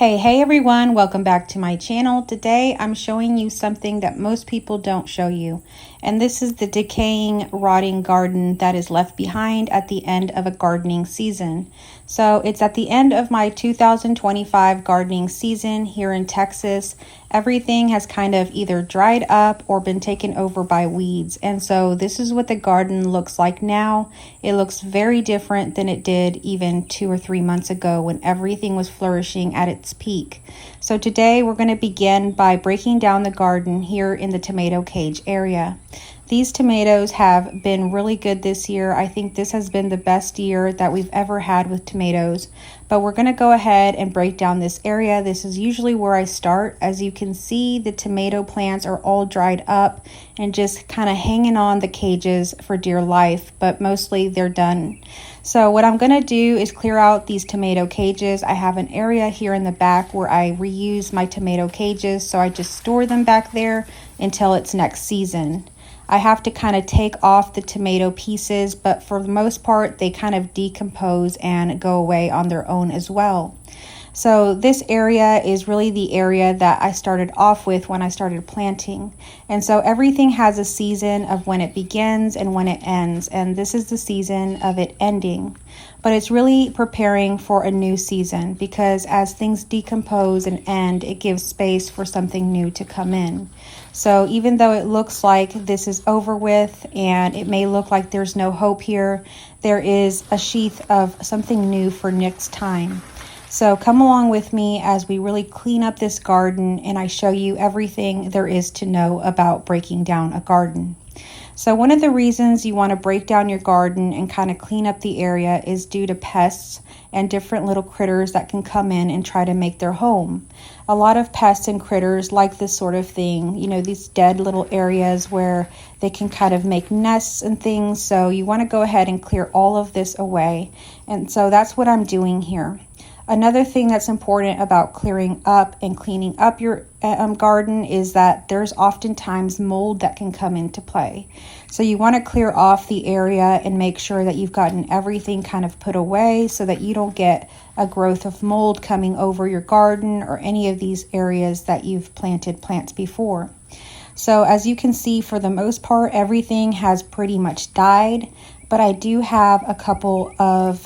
Hey everyone, welcome back to my channel. Today I'm showing you something that most people don't show you, and this is the decaying, rotting garden that is left behind at the end of a gardening season. So it's at the end of my 2025 gardening season here in Texas. Everything has kind of either dried up or been taken over by weeds, and so this is what the garden looks like now. It looks very different than it did even 2 or 3 months ago when everything was flourishing at its peak. So today we're going to begin by breaking down the garden here in the tomato cage area. These tomatoes have been really good this year. I think this has been the best year that we've ever had with tomatoes. But we're going to go ahead and break down this area. This is usually where I start. As you can see, the tomato plants are all dried up and just kind of hanging on the cages for dear life, but mostly they're done. So what I'm going to do is clear out these tomato cages. I have an area here in the back where I reuse my tomato cages, so I just store them back there until it's next season. I have to kind of take off the tomato pieces, but for the most part, they kind of decompose and go away on their own as well. So this area is really the area that I started off with when I started planting. And so everything has a season of when it begins and when it ends. And this is the season of it ending. But it's really preparing for a new season because as things decompose and end, it gives space for something new to come in. So even though it looks like this is over with and it may look like there's no hope here, there is a sheath of something new for next time. So come along with me as we really clean up this garden and I show you everything there is to know about breaking down a garden. So one of the reasons you want to break down your garden and kind of clean up the area is due to pests and different little critters that can come in and try to make their home. A lot of pests and critters like this sort of thing, these dead little areas where they can kind of make nests and things. So you want to go ahead and clear all of this away. And so that's what I'm doing here. Another thing that's important about clearing up and cleaning up your garden is that there's oftentimes mold that can come into play. So you want to clear off the area and make sure that you've gotten everything kind of put away so that you don't get a growth of mold coming over your garden or any of these areas that you've planted plants before. So as you can see, for the most part, everything has pretty much died, but I do have a couple of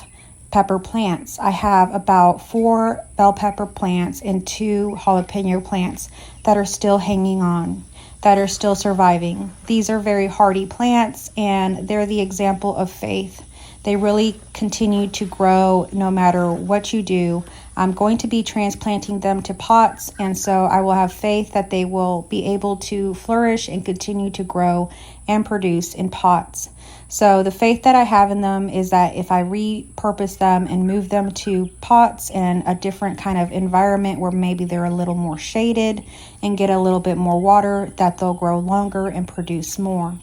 pepper plants. I have about 4 bell pepper plants and 2 jalapeno plants that are still hanging on, that are still surviving. These are very hardy plants and they're the example of faith. They really continue to grow no matter what you do. I'm going to be transplanting them to pots, and so I will have faith that they will be able to flourish and continue to grow and produce in pots. So the faith that I have in them is that if I repurpose them and move them to pots and a different kind of environment where maybe they're a little more shaded and get a little bit more water, that they'll grow longer and produce more.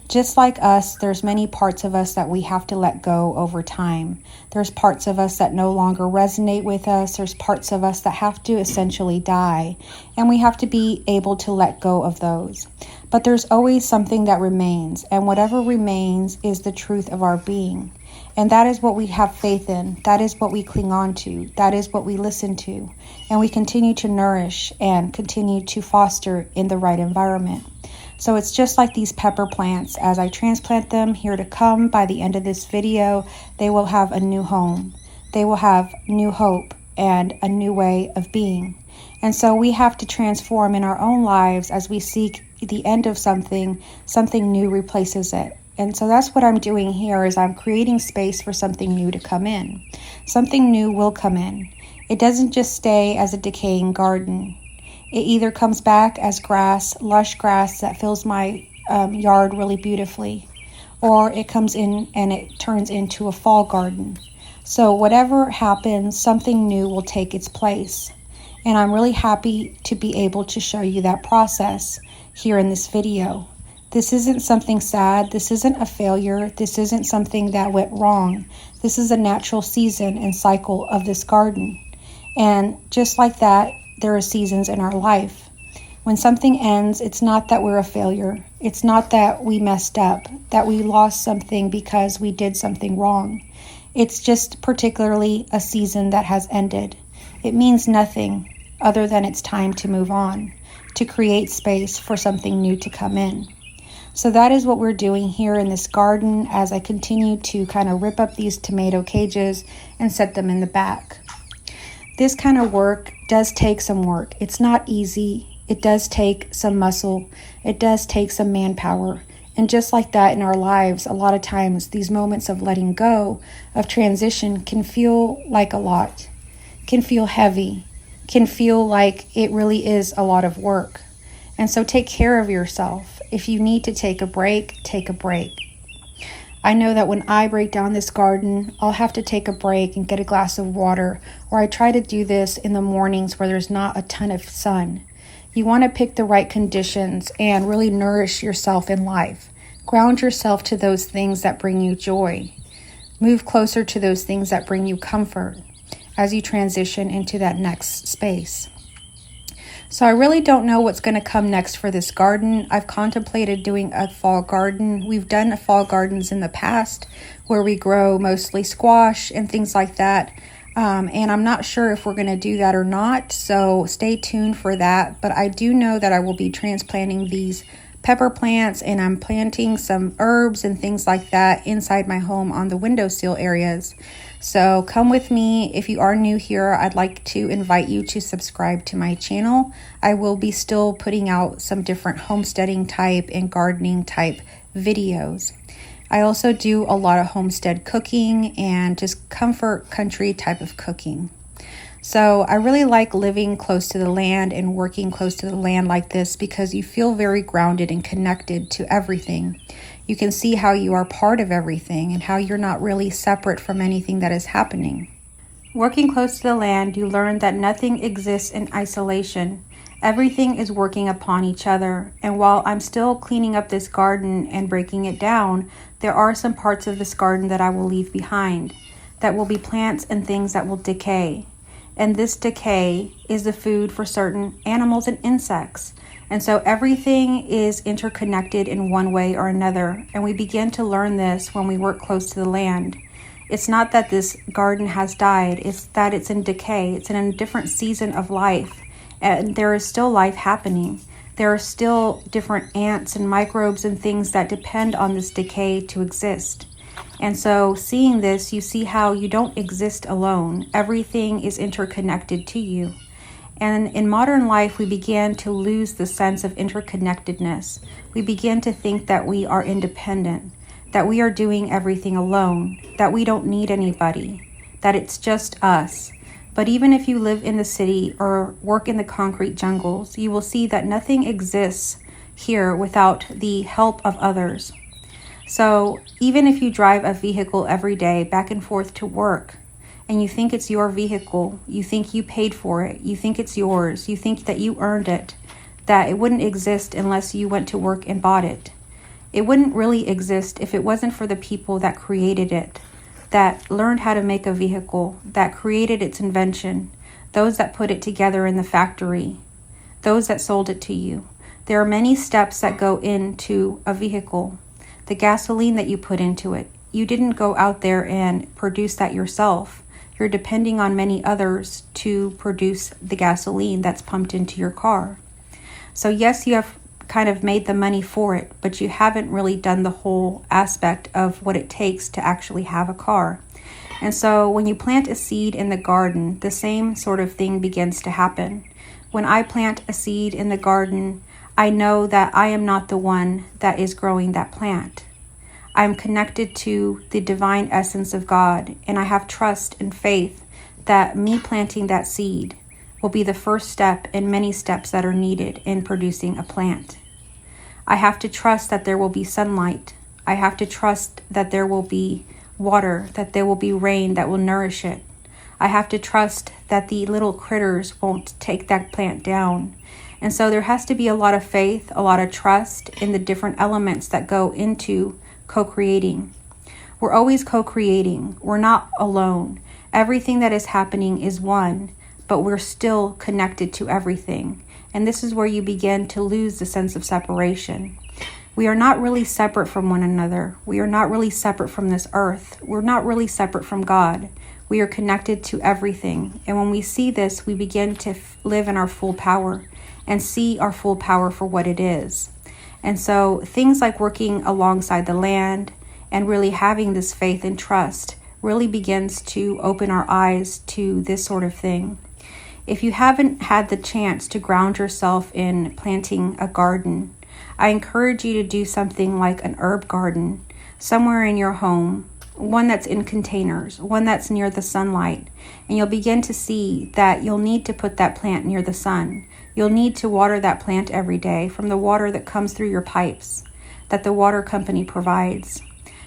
Just like us, there's many parts of us that we have to let go over time. There's parts of us that no longer resonate with us. There's parts of us that have to essentially die, and we have to be able to let go of those. But there's always something that remains, and whatever remains is the truth of our being. And that is what we have faith in. That is what we cling on to. That is what we listen to. And we continue to nourish and continue to foster in the right environment. So it's just like these pepper plants. As I transplant them here to come by the end of this video, they will have a new home. They will have new hope and a new way of being. And so we have to transform in our own lives as we seek the end of something new replaces it. And so that's what I'm doing here is I'm creating space for something new to come in. Something new will come in. It doesn't just stay as a decaying garden. It either comes back as grass, lush grass that fills my yard really beautifully, or it comes in and it turns into a fall garden. So whatever happens, something new will take its place. And I'm really happy to be able to show you that process here in this video. This isn't something sad. This isn't a failure. This isn't something that went wrong. This is a natural season and cycle of this garden. And just like that, there are seasons in our life. When something ends, it's not that we're a failure. It's not that we messed up, that we lost something because we did something wrong. It's just particularly a season that has ended. It means nothing other than it's time to move on, to create space for something new to come in. So that is what we're doing here in this garden as I continue to kind of rip up these tomato cages and set them in the back. This kind of work does take some work. It's not easy. It does take some muscle. It does take some manpower. And just like that in our lives, a lot of times these moments of letting go, of transition, can feel like a lot, can feel heavy, can feel like it really is a lot of work. And so take care of yourself. If you need to take a break, take a break. I know that when I break down this garden, I'll have to take a break and get a glass of water, or I try to do this in the mornings where there's not a ton of sun. You want to pick the right conditions and really nourish yourself in life. Ground yourself to those things that bring you joy. Move closer to those things that bring you comfort as you transition into that next space. So I really don't know what's going to come next for this garden. I've contemplated doing a fall garden. We've done fall gardens in the past where we grow mostly squash and things like that. And I'm not sure if we're going to do that or not. So stay tuned for that. But I do know that I will be transplanting these pepper plants, and I'm planting some herbs and things like that inside my home on the windowsill areas. So come with me. If you are new here, I'd like to invite you to subscribe to my channel. I will be still putting out some different homesteading type and gardening type videos. I also do a lot of homestead cooking and just comfort country type of cooking. So I really like living close to the land and working close to the land like this because you feel very grounded and connected to everything. You can see how you are part of everything and how you're not really separate from anything that is happening. Working close to the land, you learn that nothing exists in isolation. Everything is working upon each other. And while I'm still cleaning up this garden and breaking it down, there are some parts of this garden that I will leave behind. That will be plants and things that will decay. And this decay is the food for certain animals and insects. And so everything is interconnected in one way or another. And we begin to learn this when we work close to the land. It's not that this garden has died, it's that it's in decay. It's in a different season of life. And there is still life happening. There are still different ants and microbes and things that depend on this decay to exist. And so seeing this, you see how you don't exist alone. Everything is interconnected to you. And in modern life, we begin to lose the sense of interconnectedness. We begin to think that we are independent, that we are doing everything alone, that we don't need anybody, that it's just us. But even if you live in the city or work in the concrete jungles, you will see that nothing exists here without the help of others. So even if you drive a vehicle every day back and forth to work, and you think it's your vehicle, you think you paid for it, you think it's yours, you think that you earned it, that it wouldn't exist unless you went to work and bought it. It wouldn't really exist if it wasn't for the people that created it, that learned how to make a vehicle, that created its invention, those that put it together in the factory, those that sold it to you. There are many steps that go into a vehicle. The gasoline that you put into it, you didn't go out there and produce that yourself. You're depending on many others to produce the gasoline that's pumped into your car. So yes, you have kind of made the money for it, but you haven't really done the whole aspect of what it takes to actually have a car. And so when you plant a seed in the garden, the same sort of thing begins to happen. When I plant a seed in the garden, I know that I am not the one that is growing that plant. I'm connected to the divine essence of God, and I have trust and faith that me planting that seed will be the first step in many steps that are needed in producing a plant. I have to trust that there will be sunlight. I have to trust that there will be water, that there will be rain that will nourish it. I have to trust that the little critters won't take that plant down. And so there has to be a lot of faith, a lot of trust in the different elements that go into co-creating. We're always co-creating. We're not alone. Everything that is happening is one, but we're still connected to everything. And this is where you begin to lose the sense of separation. We are not really separate from one another. We are not really separate from this earth. We're not really separate from God. We are connected to everything. And when we see this, we begin to live in our full power and see our full power for what it is. And so things like working alongside the land and really having this faith and trust really begins to open our eyes to this sort of thing. If you haven't had the chance to ground yourself in planting a garden, I encourage you to do something like an herb garden somewhere in your home, one that's in containers, one that's near the sunlight, and you'll begin to see that you'll need to put that plant near the sun. You'll need to water that plant every day from the water that comes through your pipes that the water company provides.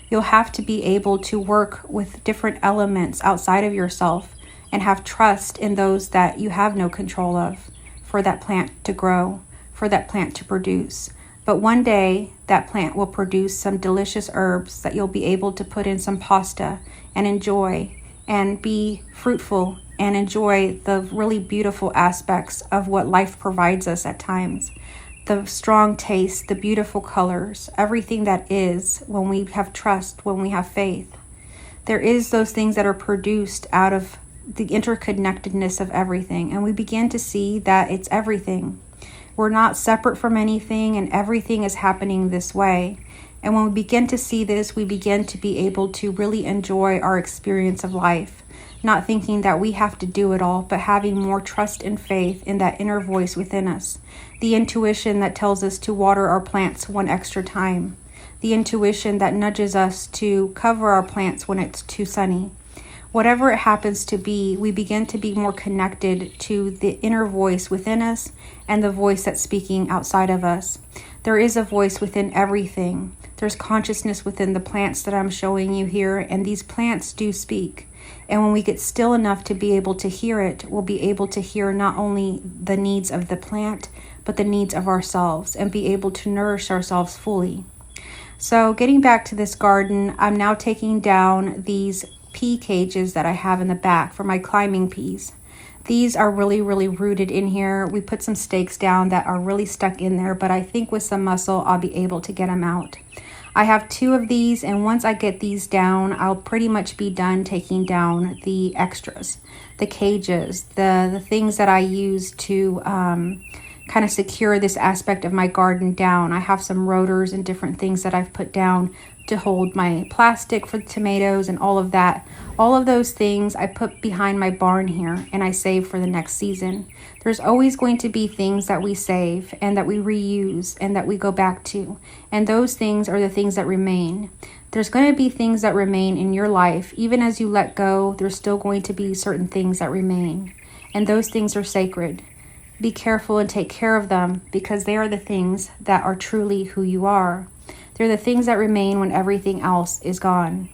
You'll have to be able to work with different elements outside of yourself and have trust in those that you have no control of for that plant to grow, for that plant to produce. But one day that plant will produce some delicious herbs that you'll be able to put in some pasta and enjoy and be fruitful and enjoy the really beautiful aspects of what life provides us at times. The strong taste, the beautiful colors, everything that is when we have trust, when we have faith. There is those things that are produced out of the interconnectedness of everything, and we begin to see that it's everything. We're not separate from anything, and everything is happening this way. And when we begin to see this, we begin to be able to really enjoy our experience of life, not thinking that we have to do it all, but having more trust and faith in that inner voice within us, the intuition that tells us to water our plants one extra time, the intuition that nudges us to cover our plants when it's too sunny. Whatever it happens to be, we begin to be more connected to the inner voice within us and the voice that's speaking outside of us. There is a voice within everything. There's consciousness within the plants that I'm showing you here, and these plants do speak. And when we get still enough to be able to hear it, we'll be able to hear not only the needs of the plant, but the needs of ourselves and be able to nourish ourselves fully. So getting back to this garden, I'm now taking down these pea cages that I have in the back for my climbing peas. These are really, really rooted in here. We put some stakes down that are really stuck in there, but I think with some muscle, I'll be able to get them out. I have 2 of these, and once I get these down, I'll pretty much be done taking down the extras, the cages, the things that I use to kind of secure this aspect of my garden down. I have some rotors and different things that I've put down to hold my plastic for the tomatoes and all of that. All of those things I put behind my barn here and I save for the next season. There's always going to be things that we save and that we reuse and that we go back to. And those things are the things that remain. There's going to be things that remain in your life. Even as you let go, there's still going to be certain things that remain. And those things are sacred. Be careful and take care of them because they are the things that are truly who you are. They're the things that remain when everything else is gone.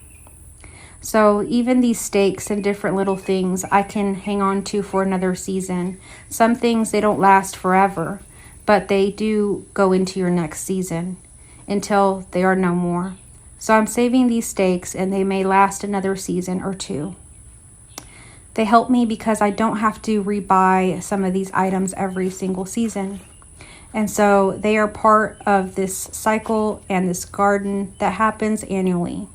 So even these stakes and different little things I can hang on to for another season. Some things, they don't last forever, but they do go into your next season until they are no more. So I'm saving these stakes and they may last another season or 2. They help me because I don't have to rebuy some of these items every single season. And so they are part of this cycle and this garden that happens annually.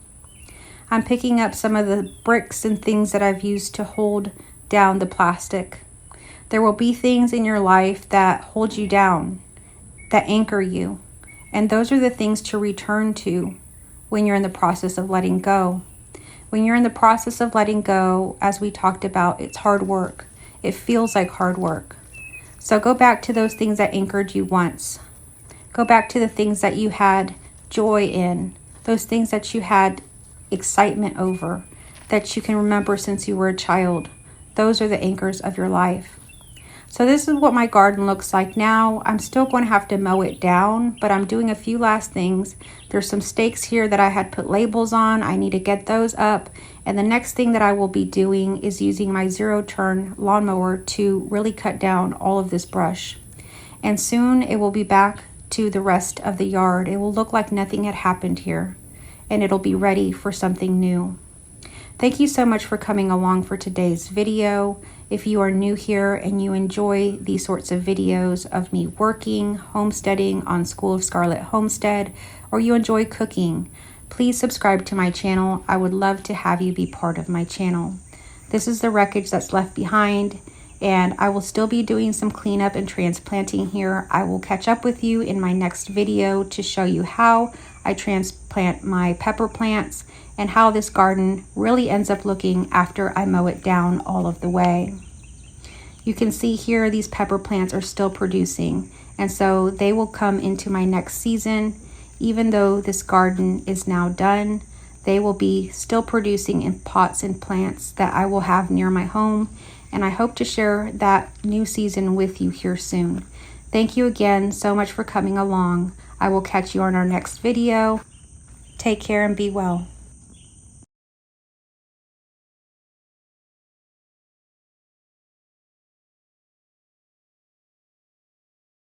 I'm picking up some of the bricks and things that I've used to hold down the plastic. There will be things in your life that hold you down, that anchor you. And those are the things to return to when you're in the process of letting go. When you're in the process of letting go, as we talked about, it's hard work. It feels like hard work. So go back to those things that anchored you once. Go back to the things that you had joy in, those things that you had excitement over, that you can remember since you were a child. Those are the anchors of your life. So this is what my garden looks like now. I'm still going to have to mow it down, but I'm doing a few last things. There's some stakes here that I had put labels on. I need to get those up. And the next thing that I will be doing is using my 0-turn lawnmower to really cut down all of this brush. And soon it will be back to the rest of the yard. It will look like nothing had happened here, and it'll be ready for something new. Thank you so much for coming along for today's video. If you are new here and you enjoy these sorts of videos of me working, homesteading on School of Scarlett Homestead, or you enjoy cooking, please subscribe to my channel. I would love to have you be part of my channel. This is the wreckage that's left behind, and I will still be doing some cleanup and transplanting here. I will catch up with you in my next video to show you how I transplant my pepper plants and how this garden really ends up looking after I mow it down all of the way. You can see here these pepper plants are still producing, and so they will come into my next season. Even though this garden is now done, they will be still producing in pots and plants that I will have near my home, and I hope to share that new season with you here soon. Thank you again so much for coming along. I will catch you on our next video. Take care and be well.